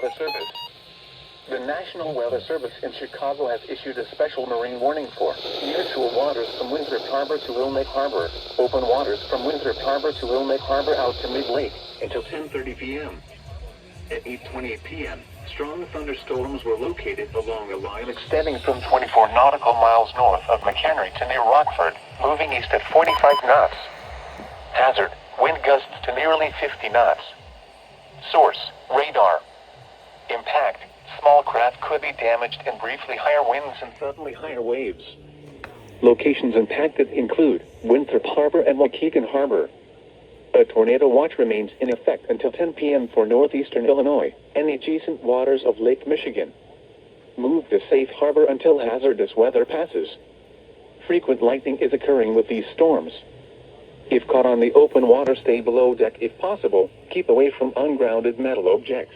Weather Service. The National Weather Service in Chicago has issued a special marine warning for near-shore waters from Winthrop Harbor to Wilmette Harbor, open waters from Winthrop Harbor to Wilmette Harbor out to mid-lake until 10:30 p.m. At 8:28 p.m., strong thunderstorms were located along a line extending from 24 nautical miles north of McHenry to near Rockford, moving east at 45 knots. Hazard, wind gusts to nearly 50 knots. Source, radar. Impact, small craft could be damaged and briefly higher winds and suddenly higher waves. Locations impacted include Winthrop Harbor and Waukegan Harbor. A tornado watch remains in effect until 10 p.m. for northeastern Illinois and the adjacent waters of Lake Michigan. Move to safe harbor until hazardous weather passes. Frequent lightning is occurring with these storms. If caught on the open water, stay below deck if possible. Keep away from ungrounded metal objects.